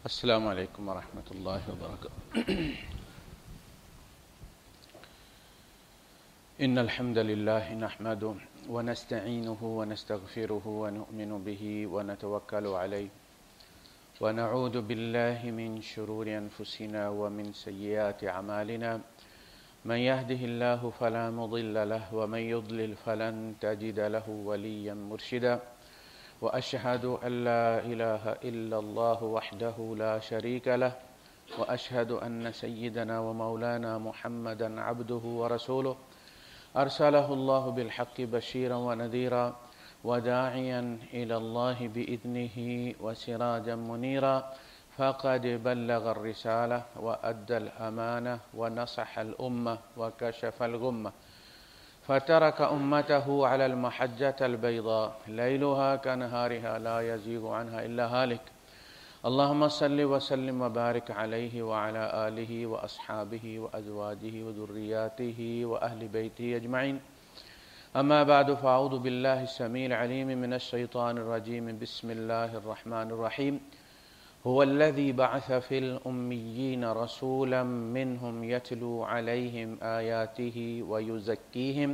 السلام علیکم ورحمۃ اللہ وبرکاتہ۔ ان الحمد للہ نحمده ونستعینه ونستغفره ونؤمن به ونتوکل علیہ ونعوذ باللہ من شرور انفسنا ومن سیئات اعمالنا من يهده الله فلا مضل له ومن يضلل فلن تجد له وليا مرشدا وأشهد أن لا إله إلا الله وحده لا شريك له وأشهد أن سيدنا ومولانا محمدا عبده ورسوله أرسله الله بالحق بشيرا ونذيرا وداعيا إلى الله بإذنه وسراجا منيرا فقد بلغ الرسالة وأدى الأمانة ونصح الأمة وكشف الغمة فترك أمته على المحجة البيضاء ليلها كنهارها لا يزيغ عنها إلا هالك اللهم صل وسلم وبارك عليه وعلى آله وأصحابه وأزواجه وذرياته وأهل بيته أجمعين أما بعد فأعوذ بالله السميع العليم من الشيطان الرجيم بسم الله الرحمن الرحيم هو الذي بعث في الأميين رسولا منهم يتلو عليهم آياته ويزكيهم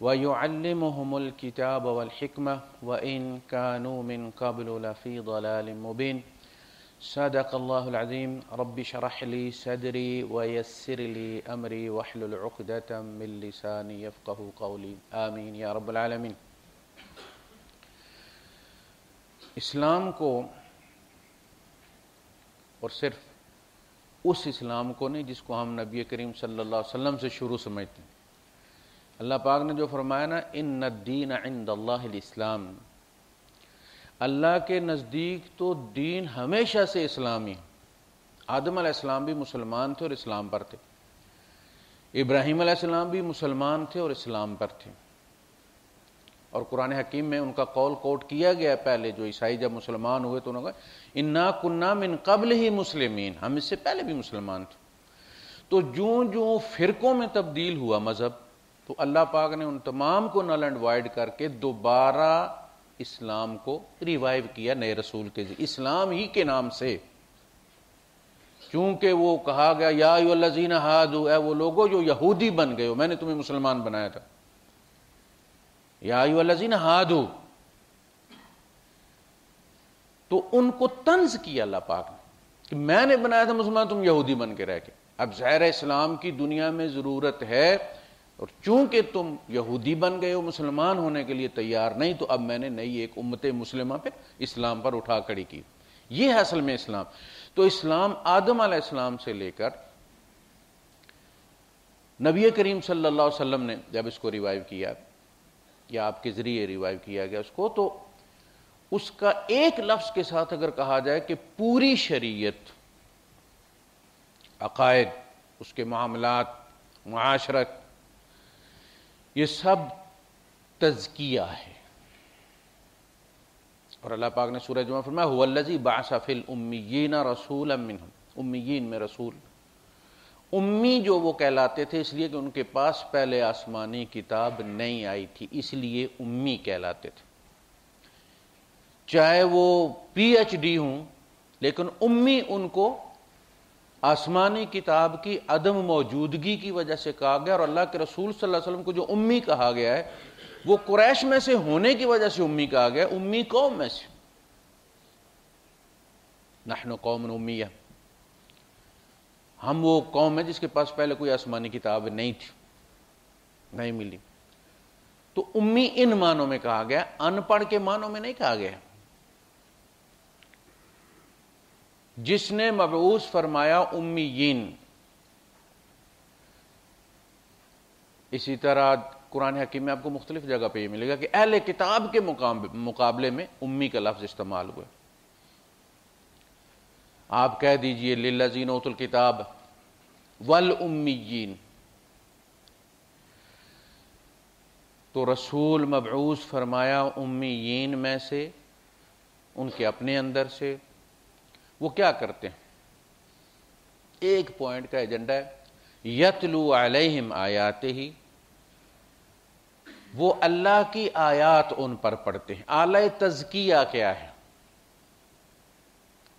ويعلمهم الكتاب والحكمة وإن كانوا من قبل لفي ضلال مبين صدق الله العظيم رب اشرح لي صدري ويسر لي أمري واحلل عقدة من لساني يفقه قولي آمين يا رب العالمين۔ اسلام کو اور صرف اس اسلام کو نہیں جس کو ہم نبی کریم صلی اللہ علیہ وسلم سے شروع سمجھتے ہیں۔ اللہ پاک نے جو فرمایا نا ان الدین عند اللہ الاسلام، اللہ کے نزدیک تو دین ہمیشہ سے اسلامی ہے۔ آدم علیہ السلام بھی مسلمان تھے اور اسلام پر تھے، ابراہیم علیہ السلام بھی مسلمان تھے اور اسلام پر تھے، اور قرآن حکیم میں ان کا قول کوٹ کیا گیا ہے۔ پہلے جو عیسائی جب مسلمان ہوئے تو انہوں نے کہا انا کنا من قبل ہی مسلمین، ہم اس سے پہلے بھی مسلمان تھے۔ تو جوں فرقوں میں تبدیل ہوا مذہب، تو اللہ پاک نے ان تمام کو نل اینڈ وائڈ کر کے دوبارہ اسلام کو ریوائیو کیا نئے رسول کے ذریعے، اسلام ہی کے نام سے۔ چونکہ وہ کہا گیا یا ایھا الذین ھادوا، اے وہ لوگوں جو یہودی بن گئے ہو، میں نے تمہیں مسلمان بنایا تھا، یا ایھا الذین ھادوا، تو ان کو طنز کیا اللہ پاک نے کہ میں نے بنایا تھا مسلمان، تم یہودی بن کے رہ گئے۔ اب ظاہر اسلام کی دنیا میں ضرورت ہے، اور چونکہ تم یہودی بن گئے ہو، مسلمان ہونے کے لیے تیار نہیں، تو اب میں نے نئی ایک امت مسلمہ پہ اسلام پر اٹھا کھڑی کی۔ یہ ہے اصل میں اسلام۔ تو اسلام آدم علیہ السلام سے لے کر نبی کریم صلی اللہ علیہ وسلم نے جب اس کو ریوائیو کیا، یا آپ کے ذریعے ریوائیو کیا گیا اس کو، تو اس کا ایک لفظ کے ساتھ اگر کہا جائے کہ پوری شریعت، عقائد، اس کے معاملات، معاشرت، یہ سب تزکیہ ہے۔ اور اللہ پاک نے سورہ جمعہ فرمایا هو الذی بعث فی الامیین رسولا منہم، امیین میں رسول، امی جو وہ کہلاتے تھے اس لیے کہ ان کے پاس پہلے آسمانی کتاب نہیں آئی تھی، اس لیے امی کہلاتے تھے۔ چاہے وہ پی ایچ ڈی ہوں، لیکن امی ان کو آسمانی کتاب کی عدم موجودگی کی وجہ سے کہا گیا، اور اللہ کے رسول صلی اللہ علیہ وسلم کو جو امی کہا گیا ہے وہ قریش میں سے ہونے کی وجہ سے امی کہا گیا، امی قوم میں سے، نحن قوم امیہ، ہم وہ قوم ہے جس کے پاس پہلے کوئی آسمانی کتاب نہیں تھی، نہیں ملی۔ تو امی ان معنوں میں کہا گیا، ان پڑھ کے معنوں میں نہیں کہا گیا۔ جس نے مبعوث فرمایا امیین، اسی طرح قرآن حکیم میں آپ کو مختلف جگہ پہ یہ ملے گا کہ اہل کتاب کے مقابلے میں امی کا لفظ استعمال ہوا۔ آپ کہہ دیجئے للذین اوتوا الکتاب والامیین، تو رسول مبعوث فرمایا امیین میں سے، ان کے اپنے اندر سے۔ وہ کیا کرتے ہیں؟ ایک پوائنٹ کا ایجنڈا ہے، یتلو علیہم آیاتہ، وہ اللہ کی آیات ان پر پڑھتے ہیں۔ اعلی تزکیہ کیا ہے؟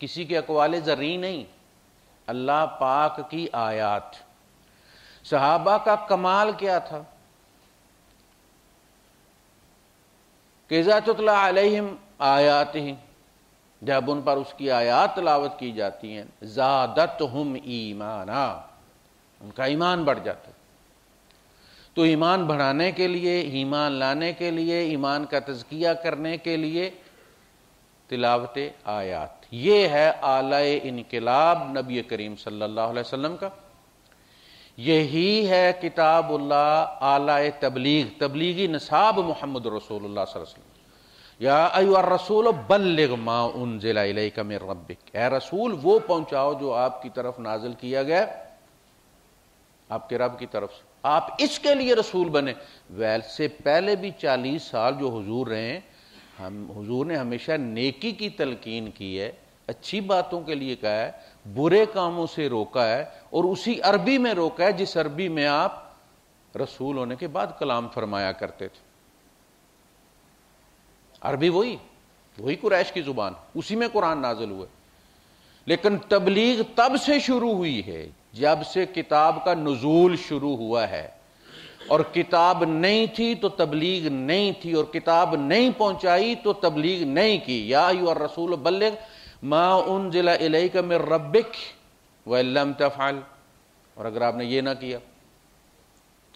کسی کے اقوال زرعی نہیں، اللہ پاک کی آیات۔ صحابہ کا کمال کیا تھا کہ اذا تتلی علیہم آیاتہ، جب ان پر اس کی آیات تلاوت کی جاتی ہیں، زادتہم ایمانا، ان کا ایمان بڑھ جاتا ہے۔ تو ایمان بڑھانے کے لیے، ایمان لانے کے لیے، ایمان کا تزکیہ کرنے کے لیے تلاوت آیات، یہ ہے آلہ انقلاب نبی کریم صلی اللہ علیہ وسلم کا، یہی ہے کتاب اللہ، آلہ تبلیغ، تبلیغی نصاب محمد رسول اللہ صلی اللہ علیہ وسلم۔ یا ایھا الرسول بلغ ما انزل الیک من ربک، اے رسول وہ پہنچاؤ جو آپ کی طرف نازل کیا گیا آپ کے رب کی طرف سے، آپ اس کے لیے رسول بنے۔ ویسے پہلے بھی 40 سال جو حضور رہے ہیں، حضور نے ہمیشہ نیکی کی تلقین کی ہے، اچھی باتوں کے لیے کہا ہے، برے کاموں سے روکا ہے، اور اسی عربی میں روکا ہے جس عربی میں آپ رسول ہونے کے بعد کلام فرمایا کرتے تھے۔ عربی وہی قریش کی زبان، اسی میں قرآن نازل ہوا۔ لیکن تبلیغ تب سے شروع ہوئی ہے جب سے کتاب کا نزول شروع ہوا ہے، اور کتاب نہیں تھی تو تبلیغ نہیں تھی، اور کتاب نہیں پہنچائی تو تبلیغ نہیں کی۔ یا ایھا الرسول بلغ ما انزل الیک من ربک وان لم تفعل، اور اگر آپ نے یہ نہ کیا،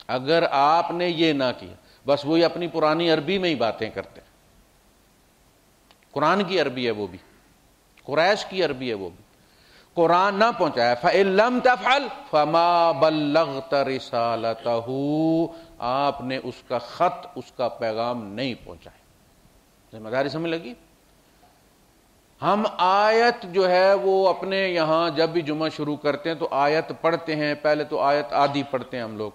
اگر آپ نے یہ نہ کیا، بس وہی اپنی پرانی عربی میں ہی باتیں کرتے ہیں۔ قرآن کی عربی ہے وہ بھی، قریش کی عربی ہے وہ بھی، قرآن نہ پہنچایا، فَإِن لَمْ تَفْعَلْ فَمَا بَلَّغْتَ رِسَالَتَهُ، آپ نے اس کا خط، اس کا پیغام نہیں پہنچایا۔ ذمہ داری سمجھ لگی؟ ہم آیت جو ہے وہ اپنے یہاں جب بھی جمعہ شروع کرتے ہیں تو آیت پڑھتے ہیں، پہلے تو آیت آدھی پڑھتے ہیں ہم لوگ،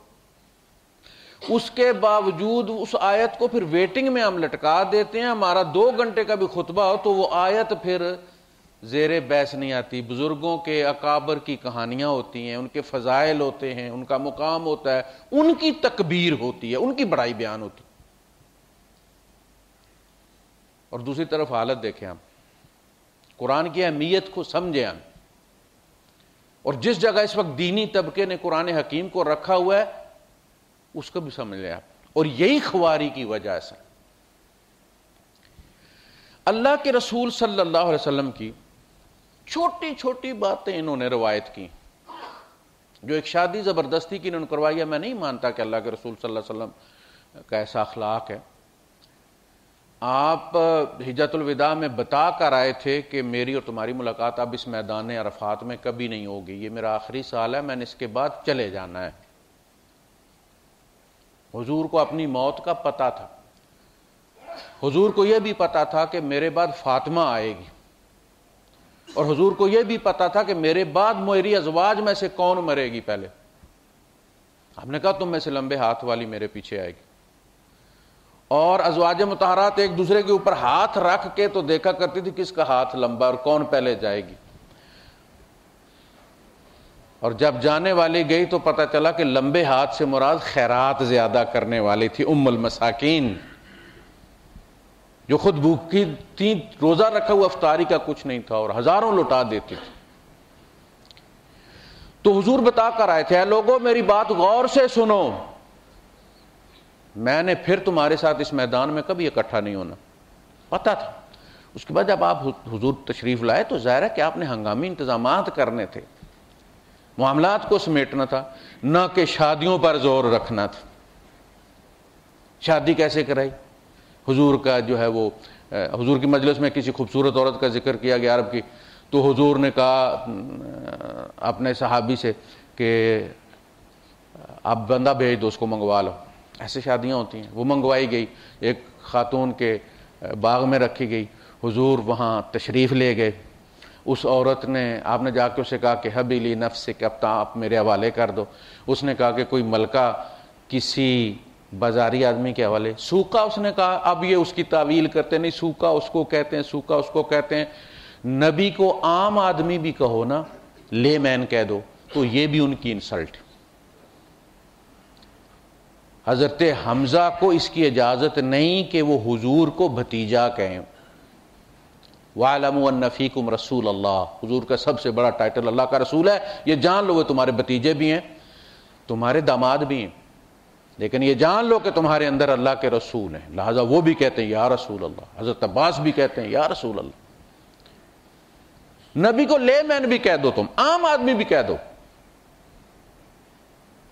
اس کے باوجود اس آیت کو پھر ویٹنگ میں ہم لٹکا دیتے ہیں۔ ہمارا 2 گھنٹے کا بھی خطبہ ہو تو وہ آیت پھر زیر بحث نہیں آتی۔ بزرگوں کے اکابر کی کہانیاں ہوتی ہیں، ان کے فضائل ہوتے ہیں، ان کا مقام ہوتا ہے، ان کی تکبیر ہوتی ہے، ان کی بڑائی بیان ہوتی ہے۔ اور دوسری طرف حالت دیکھیں ہم، قرآن کی اہمیت کو سمجھیں ہم، اور جس جگہ اس وقت دینی طبقے نے قرآن حکیم کو رکھا ہوا ہے اس کو بھی سمجھ لیں آپ، اور یہی خواری کی وجہ سے اللہ کے رسول صلی اللہ علیہ وسلم کی چھوٹی چھوٹی باتیں انہوں نے روایت کی، جو ایک شادی زبردستی کی انہوں نے کروائی ہے۔ میں نہیں مانتا کہ اللہ کے رسول صلی اللہ علیہ وسلم کا ایسا اخلاق ہے۔ آپ حجۃ الوداع میں بتا کر آئے تھے کہ میری اور تمہاری ملاقات اب اس میدان عرفات میں کبھی نہیں ہوگی، یہ میرا آخری سال ہے، میں نے اس کے بعد چلے جانا ہے۔ حضور کو اپنی موت کا پتہ تھا، حضور کو یہ بھی پتا تھا کہ میرے بعد فاطمہ آئے گی، اور حضور کو یہ بھی پتا تھا کہ میرے بعد میری ازواج میں سے کون مرے گی پہلے۔ ہم نے کہا تم میں سے لمبے ہاتھ والی میرے پیچھے آئے گی، اور ازواج مطہرات ایک دوسرے کے اوپر ہاتھ رکھ کے تو دیکھا کرتی تھی کس کا ہاتھ لمبا اور کون پہلے جائے گی، اور جب جانے والی گئی تو پتہ چلا کہ لمبے ہاتھ سے مراد خیرات زیادہ کرنے والی تھی، ام المساکین، جو خود بھوکی تھی، روزہ رکھا ہوا افطاری کا کچھ نہیں تھا، اور ہزاروں لوٹا دیتی تھی۔ تو حضور بتا کر آئے تھے، اے لوگوں میری بات غور سے سنو، میں نے پھر تمہارے ساتھ اس میدان میں کبھی اکٹھا نہیں ہونا، پتا تھا۔ اس کے بعد جب آپ حضور تشریف لائے تو ظاہر ہے کہ آپ نے ہنگامی انتظامات کرنے تھے، معاملات کو سمیٹنا تھا، نہ کہ شادیوں پر زور رکھنا تھا۔ شادی کیسے کرائی؟ حضور کا جو ہے وہ حضور کی مجلس میں کسی خوبصورت عورت کا ذکر کیا گیا عرب کی، تو حضور نے کہا اپنے صحابی سے کہ آپ بندہ بھیج دو، اس کو منگوا لو۔ ایسے شادیاں ہوتی ہیں، وہ منگوائی گئی، ایک خاتون کے باغ میں رکھی گئی، حضور وہاں تشریف لے گئے۔ اس عورت نے، آپ نے جا کے اسے کہا کہ حبیلی نفسک، اب آپ میرے حوالے کر دو۔ اس نے کہا کہ کوئی ملکہ کسی بازاری آدمی کے حوالے، سوکا، اس نے کہا اب یہ اس کی تعویل کرتے نہیں، سوکا اس کو کہتے ہیں، سوکا اس کو کہتے ہیں۔ نبی کو عام آدمی بھی کہو نا، لے مین کہہ دو، تو یہ بھی ان کی انسلٹ۔ حضرت حمزہ کو اس کی اجازت نہیں کہ وہ حضور کو بھتیجا کہیں، وَاعْلَمُوا أَنَّ فِيكُمْ رَسُولَ اللَّهِ، حضور کا سب سے بڑا ٹائٹل اللہ کا رسول ہے، یہ جان لو وہ تمہارے بھتیجے بھی ہیں، تمہارے داماد بھی ہیں، لیکن یہ جان لو کہ تمہارے اندر اللہ کے رسول ہیں، لہذا وہ بھی کہتے ہیں یا رسول اللہ، حضرت عباس بھی کہتے ہیں یا رسول اللہ۔ نبی کو لے مین بھی کہہ دو، تم عام آدمی بھی کہہ دو،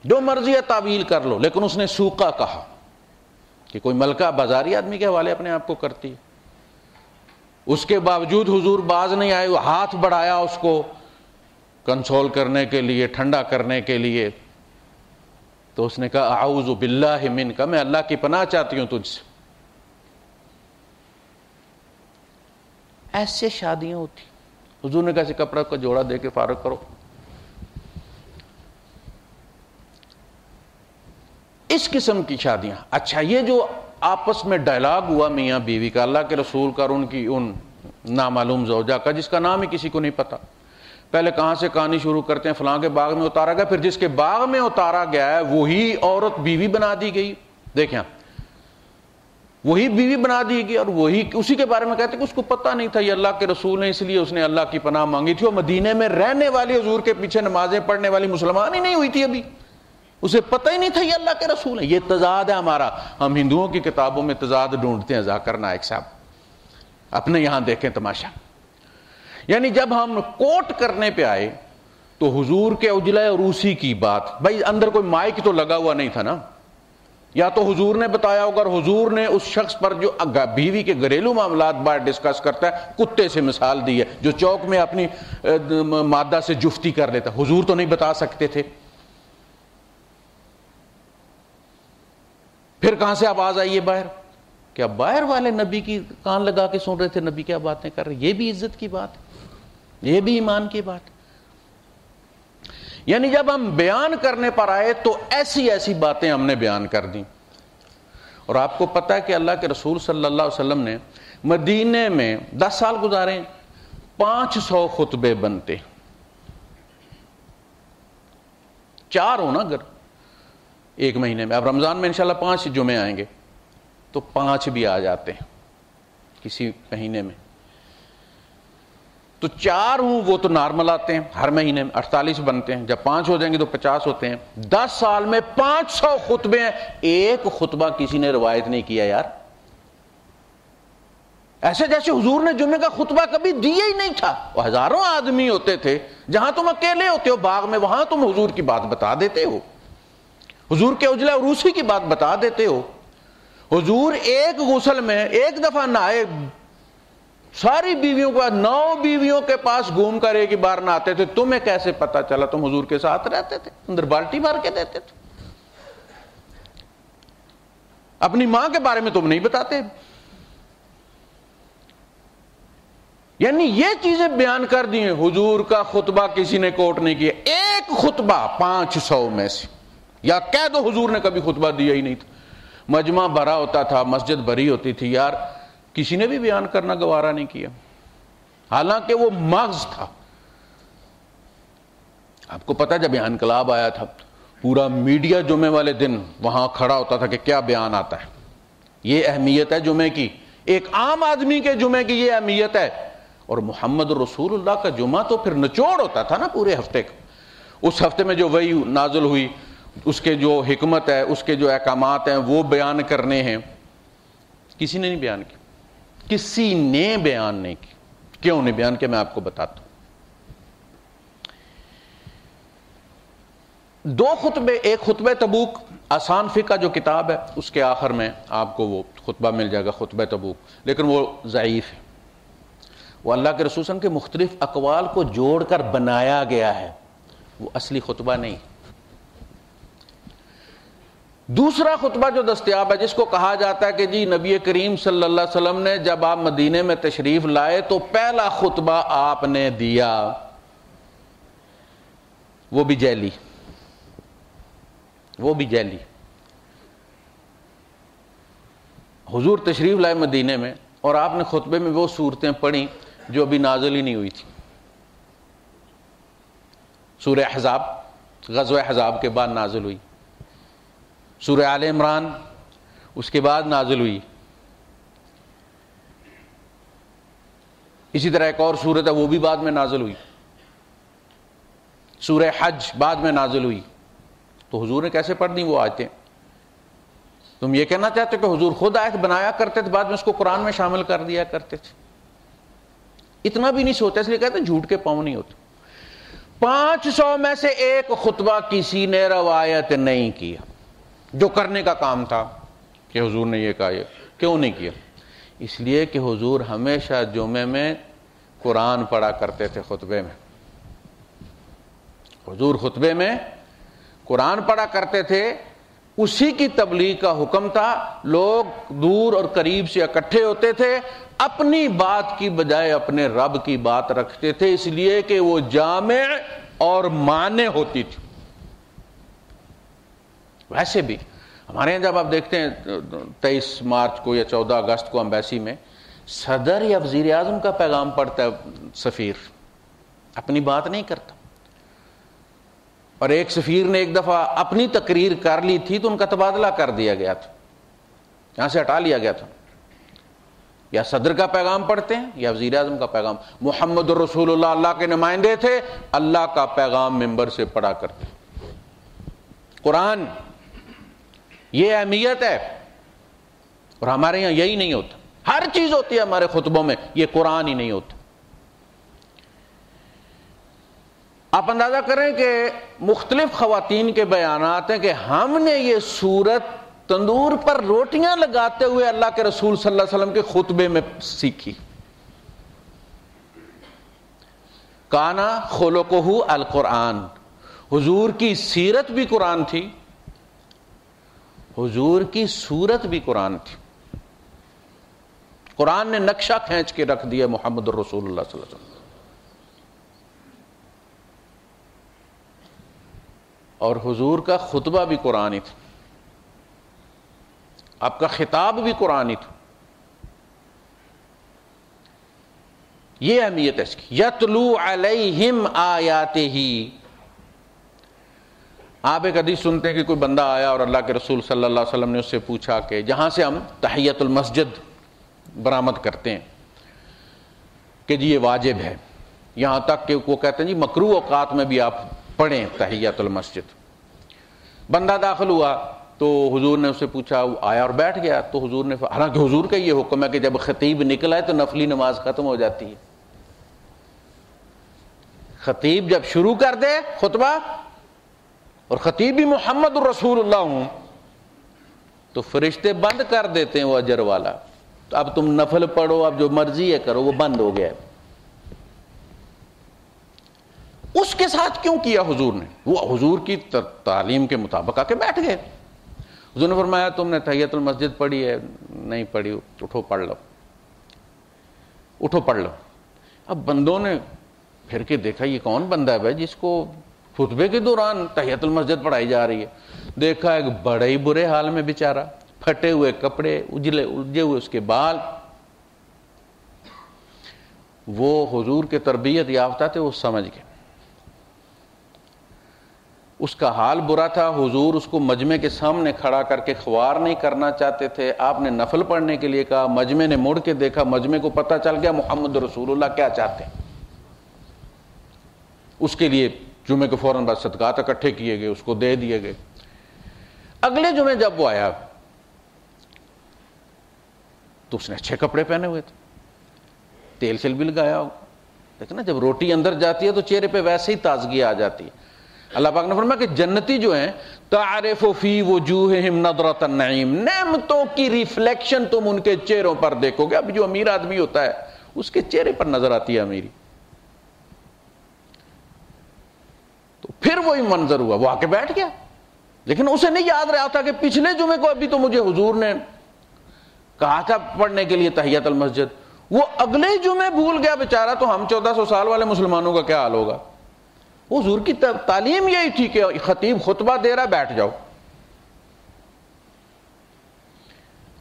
جو مرضی ہے تعویل کر لو، لیکن اس نے سوقا کہا کہ کوئی ملکہ بازاری آدمی کے حوالے اپنے آپ کو کرتی ہے، اس کے باوجود حضور باز نہیں آئے، وہ ہاتھ بڑھایا اس کو کنسول کرنے کے لیے، ٹھنڈا کرنے کے لیے، تو اس نے کہا اعوذ باللہ منک، میں اللہ کی پناہ چاہتی ہوں تجھ سے۔ ایسے شادیاں ہوتی، حضور نے کیسے کپڑا کا جوڑا دے کے فارغ کرو۔ اس قسم کی شادیاں۔ اچھا، یہ جو آپس میں ڈائلاگ ہوا میاں بیوی کا، اللہ کے رسول کا اور ان کی ان نامعلوم زوجہ کا، جس کا نام ہی کسی کو نہیں پتا، پہلے کہاں سے کہانی شروع کرتے ہیں، فلاں کے باغ میں اتارا گیا، پھر جس کے باغ میں اتارا گیا ہے وہی عورت بیوی بنا دی گئی۔ دیکھیں، وہی بیوی بنا دی گئی، اور وہی اسی کے بارے میں کہتے ہیں کہ اس کو پتہ نہیں تھا یہ اللہ کے رسول ہیں، اس لیے اس نے اللہ کی پناہ مانگی تھی، اور مدینے میں رہنے والی، حضور کے پیچھے نمازیں پڑھنے والی مسلمان ہی نہیں ہوئی تھی ابھی، اسے پتہ ہی نہیں تھا یہ اللہ کے رسول ہیں۔ یہ تضاد ہے ہمارا، ہم ہندوؤں کی کتابوں میں تضاد ڈھونڈتے ہیں، ذاکر نائک صاحب، اپنے یہاں دیکھیں تماشا۔ یعنی جب ہم کوٹ کرنے پہ آئے تو حضور کے اجلے عروسی کی بات، بھائی اندر کوئی مائک تو لگا ہوا نہیں تھا نا، یا تو حضور نے بتایا ہوگا، اور حضور نے اس شخص پر جو بیوی کے گھریلو معاملات باہر ڈسکس کرتا ہے، کتے سے مثال دی ہے جو چوک میں اپنی مادہ سے جفتی کر لیتا، حضور تو نہیں بتا سکتے تھے۔ پھر کہاں سے آواز آئی ہے باہر؟ کیا باہر والے نبی کی کان لگا کے سن رہے تھے نبی کیا باتیں کر رہے؟ یہ بھی عزت کی بات ہے، یہ بھی ایمان کی بات ہے۔ یعنی جب ہم بیان کرنے پر آئے تو ایسی ایسی باتیں ہم نے بیان کر دیں، اور آپ کو پتہ ہے کہ اللہ کے رسول صلی اللہ علیہ وسلم نے مدینے میں 10 سال گزارے، 500 خطبے بنتے، 4 ہو نا اگر ایک مہینے میں، اب رمضان میں انشاءاللہ 5 جمعے آئیں گے تو 5 بھی آ جاتے ہیں کسی مہینے میں، تو 4 ہوں وہ تو نارمل آتے ہیں، ہر مہینے میں 48 بنتے ہیں، جب 5 ہو جائیں گے تو 50 ہوتے ہیں۔ 10 سال میں 500 خطبے ہیں، ایک خطبہ کسی نے روایت نہیں کیا یار، ایسے جیسے حضور نے جمعے کا خطبہ کبھی دیا ہی نہیں تھا۔ وہ ہزاروں آدمی ہوتے تھے، جہاں تم اکیلے ہوتے ہو باغ میں، وہاں تم حضور کی بات بتا دیتے ہو، حضور کے اجلے عروسی کی بات بتا دیتے ہو۔ حضور ایک غسل میں ایک دفعہ نہائے، ساری بیویوں کو 9 بیویوں کے پاس گھوم کر ایک ہی بار نہاتے تھے، تمہیں کیسے پتا چلا؟ تم حضور کے ساتھ رہتے تھے، اندر بالٹی بھر کے دیتے تھے، اپنی ماں کے بارے میں تم نہیں بتاتے۔ یعنی یہ چیزیں بیان کر دی ہیں، حضور کا خطبہ کسی نے کوٹ نہیں کیا، ایک خطبہ 500 میں سے، یا کہہ دو حضور نے کبھی خطبہ دیا ہی نہیں تھا، مجمع بھرا ہوتا تھا، مسجد بھری ہوتی تھی، یار کسی نے بھی بیان کرنا گوارا نہیں کیا، حالانکہ وہ مغز تھا۔ آپ کو پتا جب یہاں انقلاب آیا تھا، پورا میڈیا جمعے والے دن وہاں کھڑا ہوتا تھا کہ کیا بیان آتا ہے، یہ اہمیت ہے جمعے کی، ایک عام آدمی کے جمعے کی یہ اہمیت ہے، اور محمد رسول اللہ کا جمعہ تو پھر نچوڑ ہوتا تھا نا پورے ہفتے کا، اس ہفتے میں جو وحی نازل ہوئی، اس کے جو حکمت ہے، اس کے جو احکامات ہیں وہ بیان کرنے ہیں۔ کسی نے نہیں بیان کی، کسی نے بیان نہیں کی۔ کیوں نہیں بیان کیا؟ میں آپ کو بتاتا ہوں۔ 2 خطبے، ایک خطبہ تبوک، آسان فقہ جو کتاب ہے اس کے آخر میں آپ کو وہ خطبہ مل جائے گا، خطبہ تبوک، لیکن وہ ضعیف ہے، وہ اللہ کے رسول صلی اللہ علیہ وسلم کے مختلف اقوال کو جوڑ کر بنایا گیا ہے، وہ اصلی خطبہ نہیں۔ دوسرا خطبہ جو دستیاب ہے، جس کو کہا جاتا ہے کہ جی نبی کریم صلی اللہ علیہ وسلم نے جب آپ مدینے میں تشریف لائے تو پہلا خطبہ آپ نے دیا، وہ بھی جعلی، وہ بھی جعلی۔ حضور تشریف لائے مدینے میں اور آپ نے خطبے میں وہ صورتیں پڑھی جو ابھی نازل ہی نہیں ہوئی تھی۔ سورہ احزاب، غزوہ احزاب کے بعد نازل ہوئی، سورہ آل عمران اس کے بعد نازل ہوئی، اسی طرح ایک اور سورت ہے وہ بھی بعد میں نازل ہوئی، سورہ حج بعد میں نازل ہوئی، تو حضور نے کیسے پڑھ دی وہ آیتیں؟ تم یہ کہنا چاہتے کہ حضور خود آیت بنایا کرتے تھے بعد میں اس کو قرآن میں شامل کر دیا کرتے تھے؟ اتنا بھی نہیں سوچا، اس لیے کہتے ہیں جھوٹ کے پاؤں نہیں ہوتے۔ 500 میں سے ایک خطبہ کسی نے روایت نہیں کیا جو کرنے کا کام تھا کہ حضور نے یہ کہا۔ یہ کیوں نہیں کیا؟ اس لیے کہ حضور ہمیشہ جمعے میں قرآن پڑھا کرتے تھے، خطبے میں حضور خطبے میں قرآن پڑھا کرتے تھے، اسی کی تبلیغ کا حکم تھا۔ لوگ دور اور قریب سے اکٹھے ہوتے تھے، اپنی بات کی بجائے اپنے رب کی بات رکھتے تھے، اس لیے کہ وہ جامع اور مانع ہوتی تھی۔ ویسے بھی ہمارے یہاں جب آپ دیکھتے ہیں 23 مارچ کو یا 14 اگست کو امبیسی میں صدر یا وزیر اعظم کا پیغام پڑھتا ہے سفیر، اپنی بات نہیں کرتا۔ اور ایک سفیر نے ایک دفعہ اپنی تقریر کر لی تھی تو ان کا تبادلہ کر دیا گیا تھا، یہاں سے ہٹا لیا گیا تھا۔ یا صدر کا پیغام پڑھتے ہیں یا وزیر اعظم کا پیغام۔ محمد رسول اللہ اللہ کے نمائندے تھے، اللہ کا پیغام ممبر سے پڑھا کرتے۔ قرآن یہ اہمیت ہے، اور ہمارے یہاں یہی نہیں ہوتا۔ ہر چیز ہوتی ہے ہمارے خطبوں میں، یہ قرآن ہی نہیں ہوتا۔ آپ اندازہ کریں کہ مختلف خواتین کے بیانات ہیں کہ ہم نے یہ سورت تندور پر روٹیاں لگاتے ہوئے اللہ کے رسول صلی اللہ علیہ وسلم کے خطبے میں سیکھی۔ کانا خلقہ القرآن، حضور کی سیرت بھی قرآن تھی، حضور کی صورت بھی قرآن تھی۔ قرآن نے نقشہ کھینچ کے رکھ دیا محمد رسول اللہ صلی اللہ علیہ وسلم، اور حضور کا خطبہ بھی قرآن ہی تھا، آپ کا خطاب بھی قرآن ہی تھا۔ یہ اہمیت ہے اس کی۔ یتلو علیہم آیاتہ، آپ ایک حدیث سنتے ہیں کہ کوئی بندہ آیا اور اللہ کے رسول صلی اللہ علیہ وسلم نے اس سے پوچھا کہ جہاں سے ہم تحیت المسجد برآمد کرتے ہیں کہ جی یہ واجب ہے، یہاں تک کہ وہ کہتے ہیں جی مکروہ اوقات میں بھی آپ پڑھیں تحیت المسجد۔ بندہ داخل ہوا تو حضور نے اس سے پوچھا، وہ آیا اور بیٹھ گیا، تو حضور نے، حالانکہ حضور کا یہ حکم ہے کہ جب خطیب نکل آئے تو نفلی نماز ختم ہو جاتی ہے۔ خطیب جب شروع کر دے خطبہ، اور خطیب بھی محمد رسول اللہ ہوں، تو فرشتے بند کر دیتے ہیں وہ اجر والا، تو اب تم نفل پڑھو، اب جو مرضی ہے کرو، وہ بند ہو گیا۔ اس کے ساتھ کیوں کیا حضور نے؟ وہ حضور کی تعلیم کے مطابق آ کے بیٹھ گئے۔ حضور نے فرمایا تم نے تحیت المسجد پڑھی ہے؟ نہیں پڑھی، اٹھو پڑھ لو، اٹھو پڑھ لو۔ اب بندوں نے پھر کے دیکھا یہ کون بندہ ہے بھائی جس کو خطبے کے دوران تحیت المسجد پڑھائی جا رہی ہے؟ دیکھا ایک بڑے ہی برے حال میں بیچارہ، پھٹے ہوئے کپڑے، الجھے ہوئے اس کے بال۔ وہ حضور کے تربیت یافتہ تھے، وہ سمجھ گئے اس کا حال برا تھا۔ حضور اس کو مجمع کے سامنے کھڑا کر کے خوار نہیں کرنا چاہتے تھے، آپ نے نفل پڑھنے کے لیے کہا، مجمع نے مڑ کے دیکھا، مجمع کو پتہ چل گیا محمد رسول اللہ کیا چاہتے ہیں۔ اس کے لیے جمعے کے فوراً بعد صدقات اکٹھے کیے گئے، اس کو دے دیے گئے۔ اگلے جمعے جب وہ آیا تو اس نے اچھے کپڑے پہنے ہوئے تھے، تیل شیل بھی لگایا ہوگا، لیکن نا جب روٹی اندر جاتی ہے تو چہرے پہ ویسے ہی تازگی آ جاتی ہے۔ اللہ پاک نے فرمایا کہ جنتی جو ہیں تعرف فی وجوہہم نضرۃ النعیم، نعمتوں کی ریفلیکشن تم ان کے چہروں پر دیکھو گے۔ اب جو امیر آدمی ہوتا ہے اس کے چہرے پر نظر آتی ہے امیری۔ تو پھر وہی منظر ہوا، وہ آ کے بیٹھ گیا، لیکن اسے نہیں یاد رہا تھا کہ پچھلے جمعے کو ابھی تو مجھے حضور نے کہا تھا پڑھنے کے لیے تحیت المسجد۔ وہ اگلے جمعے بھول گیا بیچارہ، تو ہم 1400 سال والے مسلمانوں کا کیا حال ہوگا؟ حضور کی تعلیم یہی تھی کہ خطیب خطبہ دے رہا، بیٹھ جاؤ۔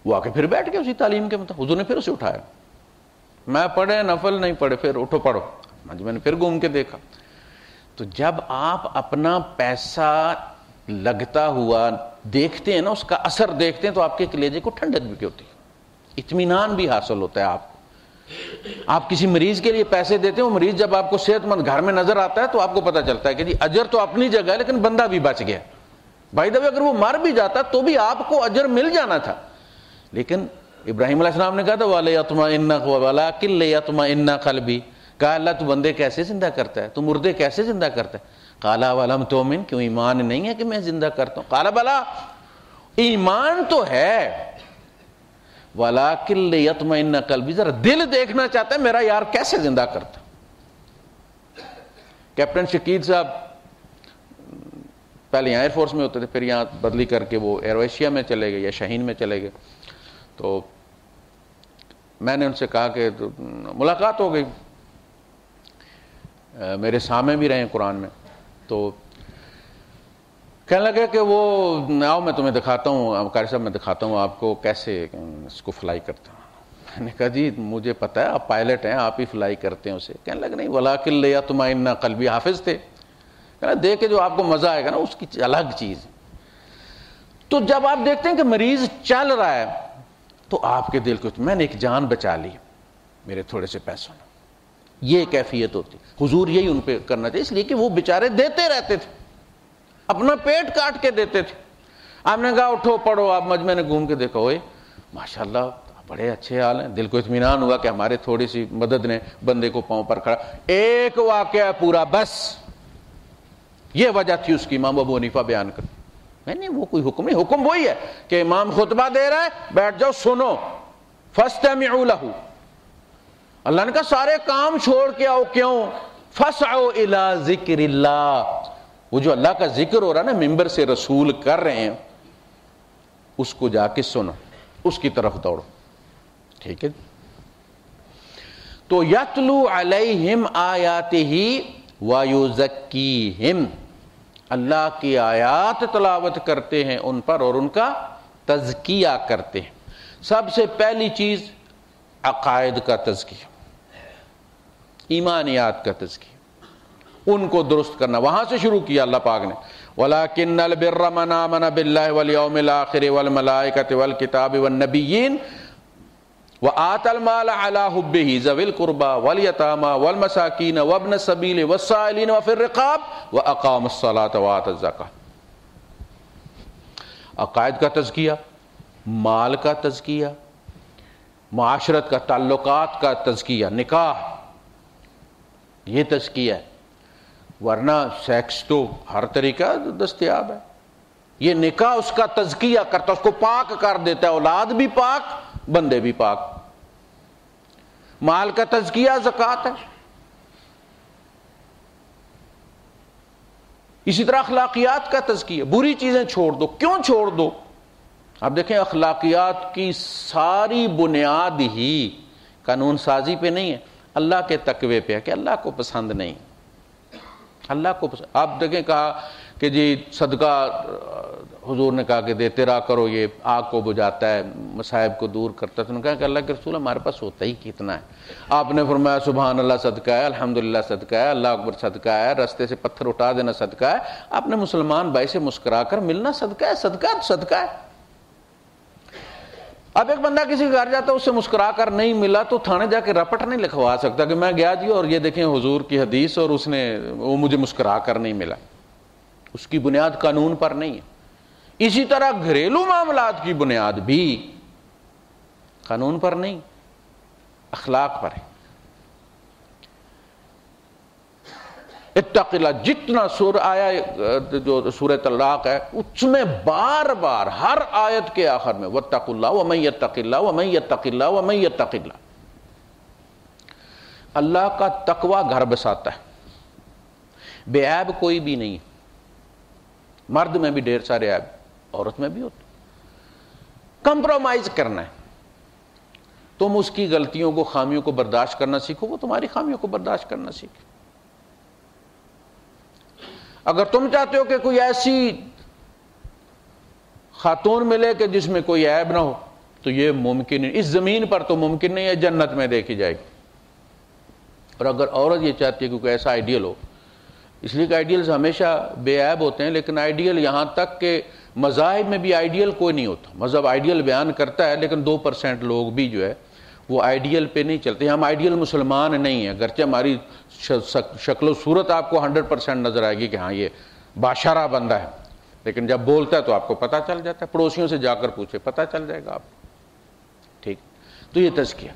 وہ آ کے پھر بیٹھ گیا اسی تعلیم کے مطابق۔ حضور نے پھر اسے اٹھایا، میں پڑھے نفل نہیں پڑھے، پھر اٹھو پڑھو۔ میں نے پھر گھوم کے دیکھا، تو جب آپ اپنا پیسہ لگتا ہوا دیکھتے ہیں نا، اس کا اثر دیکھتے ہیں، تو آپ کے کلیجے کو ٹھنڈک بھی ہوتی ہے، اطمینان بھی حاصل ہوتا ہے آپ کو آپ کسی مریض کے لیے پیسے دیتے ہیں، وہ مریض جب آپ کو صحت مند گھر میں نظر آتا ہے تو آپ کو پتہ چلتا ہے کہ جی اجر تو اپنی جگہ ہے لیکن بندہ بھی بچ گیا. بھائی دبے اگر وہ مر بھی جاتا تو بھی آپ کو اجر مل جانا تھا. لیکن ابراہیم علیہ السلام نے کہا تھا وَلَٰكِن لِيَطْمَئِنَّ قَلْبِي، کہا اللہ تو بندے کیسے زندہ کرتا ہے، تو مردے کیسے زندہ کرتا ہے؟ قَالَ وَلَمْ تُؤْمِن، کیوں ایمان نہیں ہے کہ میں زندہ کرتا ہوں؟ قَالَ بَلَىٰ، ایمان تو ہے، وَلَٰكِن لِيَطْمَئِنَّ قَلْبِي، ذرا دل دیکھنا چاہتا ہے میرا یار کیسے زندہ کرتا. کیپٹن شکیل صاحب پہلے یہاں ایئر فورس میں ہوتے تھے، پھر یہاں بدلی کر کے وہ ایئر ایشیا میں چلے گئے یا شاہین میں چلے گئے. تو میں نے ان سے کہا کہ ملاقات ہو گئی، میرے سامنے بھی رہے قرآن میں. تو کہنے لگے کہ وہ آؤ میں تمہیں دکھاتا ہوں قاری صاحب، میں دکھاتا ہوں آپ کو کیسے اس کو فلائی کرتا ہوں. میں نے کہا جی مجھے پتہ ہے آپ پائلٹ ہیں، آپ ہی فلائی کرتے ہیں اسے. کہنے لگے نہیں، وَلَٰكِن لِيَطْمَئِنَّ قَلْبِي، حافظ تھے. کہنا دیکھ کے جو آپ کو مزہ آئے گا نا اس کی الگ چیز. تو جب آپ دیکھتے ہیں کہ مریض چل رہا ہے تو آپ کے دل کو، میں نے ایک جان بچا لی میرے تھوڑے سے پیسوں نے، یہ کیفیت ہوتی. حضور یہی ان پہ کرنا چاہیے، اس لیے کہ وہ بیچارے دیتے رہتے تھے، اپنا پیٹ کاٹ کے دیتے تھے. آپ نے کہا اٹھو پڑھو، آپ مجمع نے گھوم کے دیکھا ہوئے ماشاءاللہ بڑے اچھے حال ہیں. دل کو اطمینان ہوا کہ ہمارے تھوڑی سی مدد نے بندے کو پاؤں پر کھڑا. ایک واقعہ پورا بس، یہ وجہ تھی اس کی. امام ابو حنیفہ بیان کر، نہیں وہ کوئی حکم نہیں، حکم وہی ہے کہ امام خطبہ دے رہا ہے بیٹھ جاؤ سنو. فاستمعوا له، اللہ نے کہا سارے کام چھوڑ کے آؤ. کیوں؟ فاسعوا الى ذکر اللہ، وہ جو اللہ کا ذکر ہو رہا ہے نا ممبر سے رسول کر رہے ہیں اس کو جا کے سنو، اس کی طرف دوڑو. ٹھیک ہے. تو یتلو علیہم آیاتہ ویزکیہم، اللہ کی آیات تلاوت کرتے ہیں ان پر اور ان کا تزکیہ کرتے ہیں. سب سے پہلی چیز عقائد کا تزکیہ، ایمانیات کا تزکیہ، ان کو درست کرنا. وہاں سے شروع کیا اللہ پاک نے، وَلَٰكِنَّ الْبِرَّ مَنْ آمَنَ بِاللَّهِ وَالْيَوْمِ الْآخِرِ وَالْمَلَائِكَةِ وَالْكِتَابِ وَالنَّبِيِّينَ وَآتَى الْمَالَ عَلَىٰ حُبِّهِ ذَوِي الْقُرْبَىٰ وَالْيَتَامَىٰ وَالْمَسَاكِينَ وَابْنَ السَّبِيلِ وَالسَّائِلِينَ وَفِي الرِّقَابِ وَأَقَامَ الصَّلَاةَ وَآتَى الزَّكَاةَ. عقائد کا تزکیہ، مال کا تزکیہ، معاشرت کا، تعلقات کا تزکیہ، نکاح، یہ تزکیہ ہے. ورنہ سیکس تو ہر طریقہ دستیاب ہے. یہ نکاح اس کا تزکیہ کرتا، اس کو پاک کر دیتا ہے، اولاد بھی پاک بندے بھی پاک. مال کا تزکیہ زکوٰۃ ہے. اسی طرح اخلاقیات کا تزکیہ، بری چیزیں چھوڑ دو. کیوں چھوڑ دو؟ آپ دیکھیں اخلاقیات کی ساری بنیاد ہی قانون سازی پہ نہیں ہے، اللہ کے تقوی پہ ہے کہ اللہ کو پسند نہیں، اللہ کو پسند. آپ دیکھیں کہا کہ جی صدقہ حضور نے کہا کہ دیتے رہا کرو، یہ آگ کو بجھاتا ہے، مصائب کو دور کرتا ہے. تو نے کہا کہ اللہ کے رسول ہمارے پاس ہوتا ہی کتنا ہے. آپ نے فرمایا سبحان اللہ صدقہ ہے، الحمدللہ صدقہ ہے، اللہ اکبر صدقہ ہے، رستے سے پتھر اٹھا دینا صدقہ ہے، آپ نے مسلمان بھائی سے مسکرا کر ملنا صدقہ ہے. صدقہ ہے. اب ایک بندہ کسی کے گھر جاتا ہے، اس سے مسکرا کر نہیں ملا تو تھانے جا کے رپٹ نہیں لکھوا سکتا کہ میں گیا جی اور یہ دیکھیں حضور کی حدیث اور وہ مجھے مسکرا کر نہیں ملا. اس کی بنیاد قانون پر نہیں ہے. اسی طرح گھریلو معاملات کی بنیاد بھی قانون پر نہیں، اخلاق پر ہے. اتق اللہ، جتنا جو سورہ طلاق ہے اس میں بار بار ہر آیت کے آخر میں واتقوا اللہ ومن یتق اللہ ومن یتق اللہ ومن یتق اللہ. اللہ کا تقوی گھر بساتا ہے، بے عیب کوئی بھی نہیں. مرد میں بھی ڈھیر سارے عیب، عورت میں بھی ہوتے. کمپرومائز کرنا ہے. تم اس کی غلطیوں کو، خامیوں کو برداشت کرنا سیکھو، وہ تمہاری خامیوں کو برداشت کرنا سیکھے. اگر تم چاہتے ہو کہ کوئی ایسی خاتون ملے کہ جس میں کوئی عیب نہ ہو تو یہ ممکن ہے، اس زمین پر تو ممکن نہیں ہے، جنت میں دیکھی جائے گی. اور اگر عورت یہ چاہتی ہے کہ کوئی ایسا آئیڈیل ہو، اس لیے کہ آئیڈیلز ہمیشہ بے عیب ہوتے ہیں، لیکن آئیڈیل یہاں تک کہ مذاہب میں بھی آئیڈیل کوئی نہیں ہوتا. مذہب آئیڈیل بیان کرتا ہے لیکن 2% لوگ بھی جو ہے وہ آئیڈیل پہ نہیں چلتے. ہم آئیڈیل مسلمان نہیں ہیں، اگرچہ ہماری شکل و صورت آپ کو 100% نظر آئے گی کہ ہاں یہ باشرہ بندہ ہے، لیکن جب بولتا ہے تو آپ کو پتہ چل جاتا ہے. پڑوسیوں سے جا کر پوچھے، پتہ چل جائے گا آپ. ٹھیک، تو یہ تزکیہ.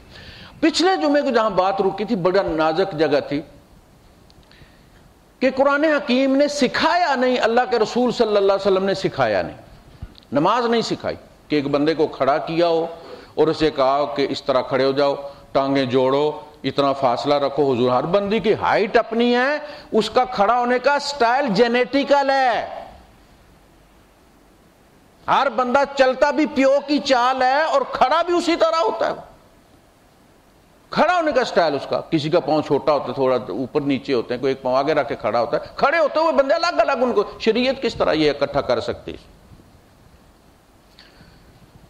پچھلے جمعے کو جہاں بات رکی تھی بڑا نازک جگہ تھی کہ قرآن حکیم نے سکھایا نہیں، اللہ کے رسول صلی اللہ علیہ وسلم نے سکھایا نہیں. نماز نہیں سکھائی کہ ایک بندے کو کھڑا کیا ہو اور اسے کہا کہ اس طرح کھڑے ہو جاؤ، ٹانگیں جوڑو، اتنا فاصلہ رکھو. حضور، ہر بندی کی ہائٹ اپنی ہے، اس کا کھڑا ہونے کا سٹائل جینیٹیکل ہے. ہر بندہ چلتا بھی پیو کی چال ہے اور کھڑا بھی اسی طرح ہوتا ہے. کھڑا ہونے کا سٹائل اس کا، کسی کا پاؤں چھوٹا ہوتا ہے، تھوڑا اوپر نیچے ہوتے ہیں، کوئی ایک پاؤں آگے رکھ کے کھڑا ہوتا ہے. کھڑے ہوتے ہوئے بندے الگ الگ، ان کو شریعت کس طرح یہ اکٹھا کر سکتی ہے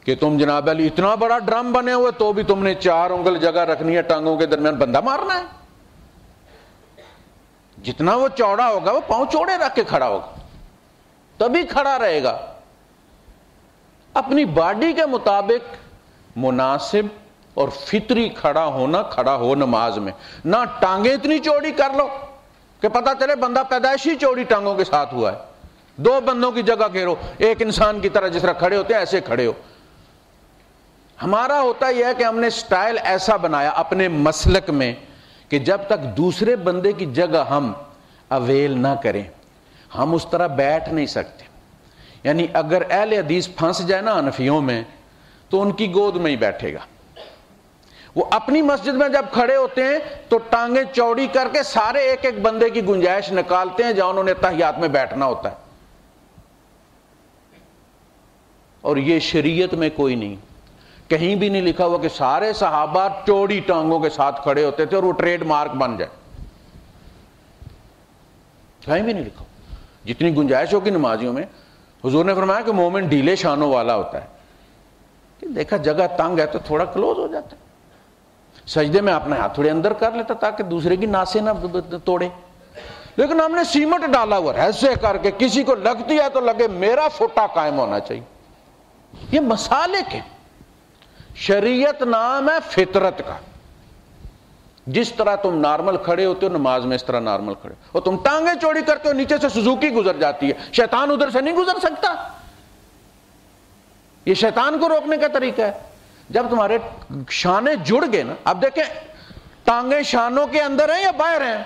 کہ تم جناب علی اتنا بڑا ڈرم بنے ہوئے تو بھی تم نے 4 انگل جگہ رکھنی ہے ٹانگوں کے درمیان، بندہ مارنا ہے. جتنا وہ چوڑا ہوگا وہ پاؤں چوڑے رکھ کے کھڑا ہوگا، تبھی کھڑا رہے گا. اپنی باڈی کے مطابق مناسب اور فطری کھڑا ہونا، کھڑا ہو نماز میں. نہ ٹانگیں اتنی چوڑی کر لو کہ پتہ چلے بندہ پیدائشی چوڑی ٹانگوں کے ساتھ ہوا ہے. 2 بندوں کی جگہ گھیرو، ایک انسان کی طرح جس طرح کھڑے ہوتے ہیں ایسے کھڑے ہو. ہمارا ہوتا یہ ہے کہ ہم نے سٹائل ایسا بنایا اپنے مسلک میں کہ جب تک دوسرے بندے کی جگہ ہم اویل نہ کریں ہم اس طرح بیٹھ نہیں سکتے. یعنی اگر اہل حدیث پھنس جائے نا حنفیوں میں تو ان کی گود میں ہی بیٹھے گا. وہ اپنی مسجد میں جب کھڑے ہوتے ہیں تو ٹانگیں چوڑی کر کے سارے ایک ایک بندے کی گنجائش نکالتے ہیں جہاں انہوں نے تحیات میں بیٹھنا ہوتا ہے. اور یہ شریعت میں کوئی نہیں، کہیں بھی نہیں لکھا ہوا کہ سارے صحابہ چوڑی ٹانگوں کے ساتھ کھڑے ہوتے تھے اور وہ ٹریڈ مارک بن جائے. کہیں بھی نہیں لکھا. جتنی گنجائش ہوگی نمازیوں میں، حضور نے فرمایا کہ مومن ڈھیلے شانوں والا ہوتا ہے. کہ دیکھا جگہ تنگ ہے تو تھوڑا کلوز ہو جاتا ہے. سجدے میں اپنے ہاتھ تھوڑے اندر کر لیتا تاکہ دوسرے کی ناسیں نہ توڑے. لیکن ہم نے سیمنٹ ڈالا ہوا ایسے کر کے کسی کو لگتی ہے تو لگے میرا فوٹا قائم ہونا چاہیے. یہ مسالک ہے. شریعت نام ہے فطرت کا. جس طرح تم نارمل کھڑے ہوتے ہو نماز میں اس طرح نارمل کھڑے ہو. اور تم ٹانگیں چوڑی کرتے ہو نیچے سے سوزوکی گزر جاتی ہے، شیطان ادھر سے نہیں گزر سکتا. یہ شیطان کو روکنے کا طریقہ ہے. جب تمہارے شانے جڑ گئے نا، اب دیکھیں ٹانگیں شانوں کے اندر ہیں یا باہر ہیں؟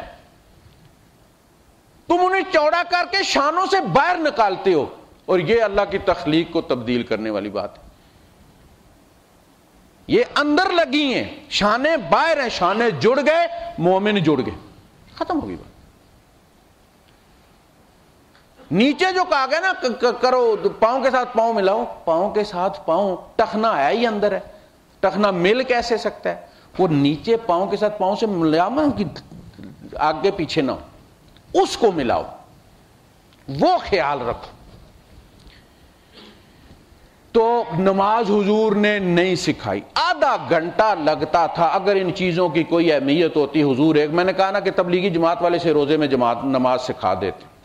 تم انہیں چوڑا کر کے شانوں سے باہر نکالتے ہو، اور یہ اللہ کی تخلیق کو تبدیل کرنے والی بات ہے. یہ اندر لگی ہیں، شانے باہر ہیں، شانے جڑ گئے، مومن جڑ گئے، ختم ہوگی بات. نیچے جو کہا گیا نا کرو، پاؤں کے ساتھ پاؤں ملاؤ، پاؤں کے ساتھ پاؤں، ٹخنا ہے ہی اندر ہے، ٹخنا مل کیسے سکتا ہے؟ وہ نیچے پاؤں کے ساتھ پاؤں سے ملاؤ کہ آگے پیچھے نہ ہو، اس کو ملاؤ، وہ خیال رکھو. تو نماز حضور نے نہیں سکھائی. آدھا گھنٹہ لگتا تھا. اگر ان چیزوں کی کوئی اہمیت ہوتی حضور ایک، میں نے کہا نا کہ تبلیغی جماعت والے سے روزے میں جماعت نماز سکھا دیتے.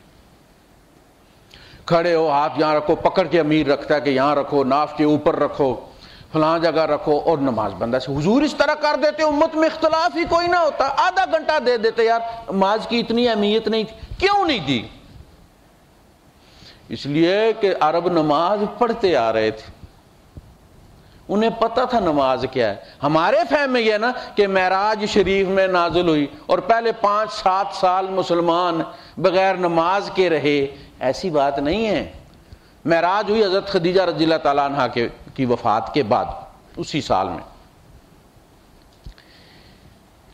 کھڑے ہو، ہاتھ یہاں رکھو، پکڑ کے امیر رکھتا ہے کہ یہاں رکھو، ناف کے اوپر رکھو، فلاں جگہ رکھو، اور نماز بندہ سے. حضور اس طرح کر دیتے، امت میں اختلاف ہی کوئی نہ ہوتا. آدھا گھنٹہ دے دیتے. یار نماز کی اتنی اہمیت نہیں تھی. کیوں نہیں دی؟ اس لیے کہ عرب نماز پڑھتے آ رہے تھے، انہیں پتا تھا نماز کیا ہے. ہمارے فہم میں یہ نا کہ معراج شریف میں نازل ہوئی اور پہلے 5-7 سال مسلمان بغیر نماز کے رہے. ایسی بات نہیں ہے. معراج ہوئی حضرت خدیجہ رضی اللہ تعالیٰ عنہ کی وفات کے بعد، اسی سال میں.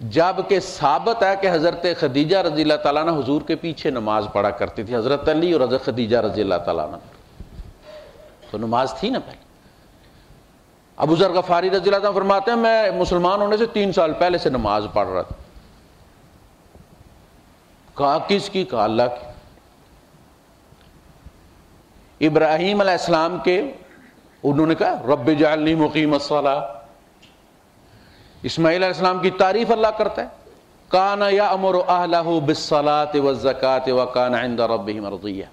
جب کہ ثابت ہے کہ حضرت خدیجہ رضی اللہ تعالیٰ عنہ حضور کے پیچھے نماز پڑھا کرتی تھی، حضرت علی اور حضرت خدیجہ رضی اللہ تعالیٰ عنہ. تو نماز تھی نا پہلے. ابو ذر غفاری رضی اللہ عنہ فرماتے ہیں میں مسلمان ہونے سے 3 سال پہلے سے نماز پڑھ رہا تھا. کہا کس کی؟ کہا اللہ کی. ابراہیم علیہ السلام کے انہوں نے کہا رب اجعلنی مقیم الصلاۃ. اسماعیل علیہ السلام کی تعریف اللہ کرتا ہے، کان یأمر اہلہ بالصلاۃ والزکاۃ وکان عند ربہ مرضیہ.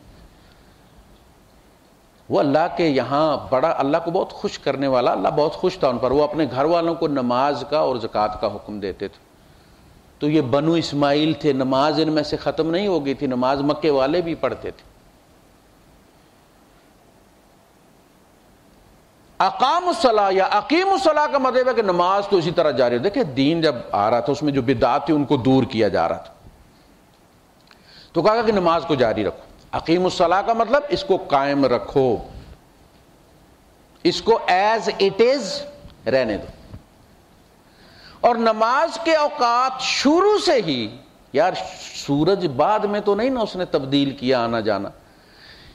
وہ اللہ کے یہاں بڑا، اللہ کو بہت خوش کرنے والا، اللہ بہت خوش تھا ان پر. وہ اپنے گھر والوں کو نماز کا اور زکوٰۃ کا حکم دیتے تھے. تو یہ بنو اسماعیل تھے، نماز ان میں سے ختم نہیں ہو گئی تھی، نماز مکے والے بھی پڑھتے تھے. اقام الصلاۃ یا اقیم الصلاۃ کا مطلب ہے کہ نماز تو اسی طرح جاری. دیکھیں دین جب آ رہا تھا اس میں جو بدعات تھی ان کو دور کیا جا رہا تھا، تو کہا کہ نماز کو جاری رکھو. اقیم الصلاۃ کا مطلب اس کو قائم رکھو، اس کو ایز اٹ از رہنے دو. اور نماز کے اوقات شروع سے ہی، یار سورج بعد میں تو نہیں نا اس نے تبدیل کیا آنا جانا،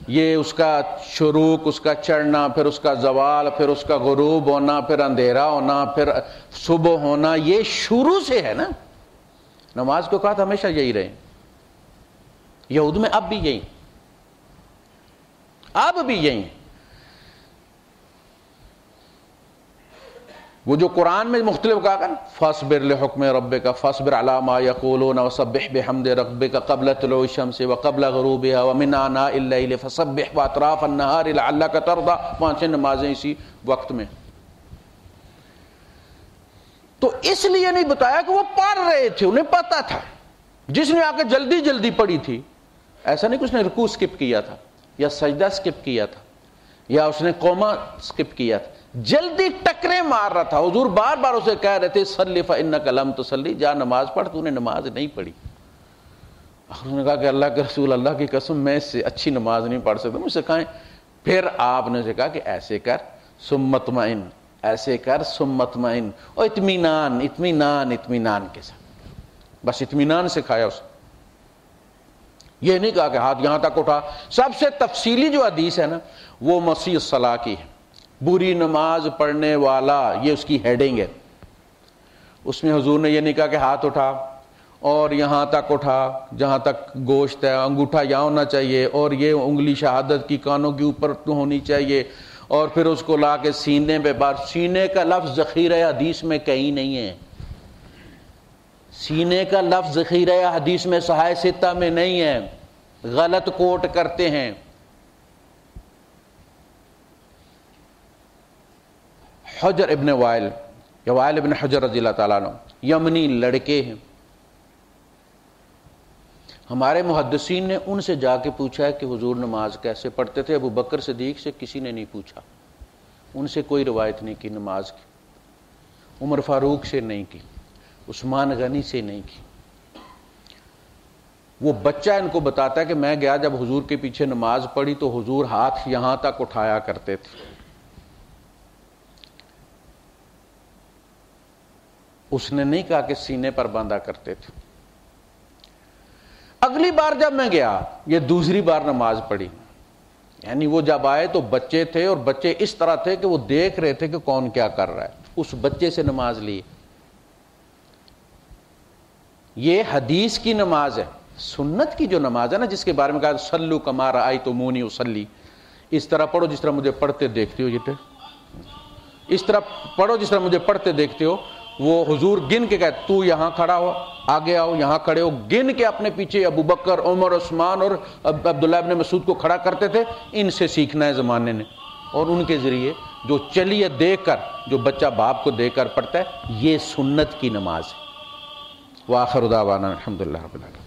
یہ اس کا شروق، اس کا چڑھنا، پھر اس کا زوال، پھر اس کا غروب ہونا، پھر اندھیرا ہونا، پھر صبح ہونا، یہ شروع سے ہے نا. نماز کے اوقات ہمیشہ یہی رہے، یہود میں اب بھی یہی، اب بھی یہی. وہ جو قرآن میں مختلف کہا کہ فاصبر لحکم ربک فاصبر علی ما یقولون وسبح بحمد ربک قبل طلوع الشمس وقبل غروبها ومن آناء الليل فسبح واطراف النهار لعلک ترضی. 5 نمازیں اسی وقت میں. تو اس لیے نہیں بتایا کہ وہ پڑھ رہے تھے، انہیں پتا تھا. جس نے آ کے جلدی جلدی پڑھی تھی، ایسا نہیں کہ اس نے رکوع سکپ کیا تھا یا سجدہ سکپ کیا تھا یا اس نے قوما سکپ کیا تھا، جلدی ٹکرے مار رہا تھا. حضور بار بار اسے کہہ رہے تھے صلی فانک لم تصلی، جا نماز پڑھ، تو نے نماز نہیں پڑھی. اس نے کہا کہ اللہ کے رسول، اللہ کی قسم میں اس سے اچھی نماز نہیں پڑھ سکتا، مجھ سے کہیں. پھر آپ نے اسے کہا کہ ایسے کر ثم مطمئن، ایسے کر ثم مطمئن، اور اطمینان اطمینان اطمینان کے ساتھ، بس اطمینان سکھایا اسے. یہ نہیں کہا کہ ہاتھ یہاں تک اٹھا. سب سے تفصیلی جو حدیث ہے نا وہ مسیح الصلاح کی ہے. بری نماز پڑھنے والا، یہ اس کی ہیڈنگ ہے. اس میں حضور نے یہ نہیں کہا کہ ہاتھ اٹھا اور یہاں تک اٹھا جہاں تک گوشت ہے، انگوٹھا یہاں ہونا چاہیے اور یہ انگلی شہادت کی کانوں کے اوپر ہونی چاہیے، اور پھر اس کو لا کے سینے پہ بار. سینے کا لفظ ذخیرہ حدیث میں کہیں نہیں ہے. سینے کا لفظ ذخیرہ حدیث میں صحیح ستہ میں نہیں ہے، غلط کوٹ کرتے ہیں. حجر ابن وائل یا وائل ابن حجر رضی اللہ تعالیٰ عنہ یمنی لڑکے ہیں. ہمارے محدثین نے ان سے جا کے پوچھا ہے کہ حضور نماز کیسے پڑھتے تھے. ابو بکر صدیق سے کسی نے نہیں پوچھا، ان سے کوئی روایت نہیں کی نماز کی. عمر فاروق سے نہیں کی، عثمان غنی سے نہیں کی. وہ بچہ ان کو بتاتا ہے کہ میں گیا جب حضور کے پیچھے نماز پڑھی تو حضور ہاتھ یہاں تک اٹھایا کرتے تھے. اس نے نہیں کہا کہ سینے پر باندھا کرتے تھے. اگلی بار جب میں گیا، یہ دوسری بار نماز پڑھی، یعنی وہ جب آئے تو بچے تھے، اور بچے اس طرح تھے کہ وہ دیکھ رہے تھے کہ کون کیا کر رہا ہے. اس بچے سے نماز لی. یہ حدیث کی نماز ہے. سنت کی جو نماز ہے نا، جس کے بارے میں کہا صلو کما رأیتمونی اصلی، اس طرح پڑھو جس طرح مجھے پڑھتے دیکھتے ہو. یہ اس طرح پڑھو جس طرح مجھے پڑھتے دیکھتے ہو. وہ حضور گن کے کہتے تو یہاں کھڑا ہو، آگے آؤ، یہاں کھڑے ہو، گن کے اپنے پیچھے ابو بکر، عمر، عثمان اور عبداللہ ابن مسعود کو کھڑا کرتے تھے. ان سے سیکھنا ہے زمانے نے، اور ان کے ذریعے جو چلیے دیکھ کر، جو بچہ باپ کو دیکھ کر پڑھتا ہے، یہ سنت کی نماز ہے. وآخر دعوانا الحمدللہ رب العالمین.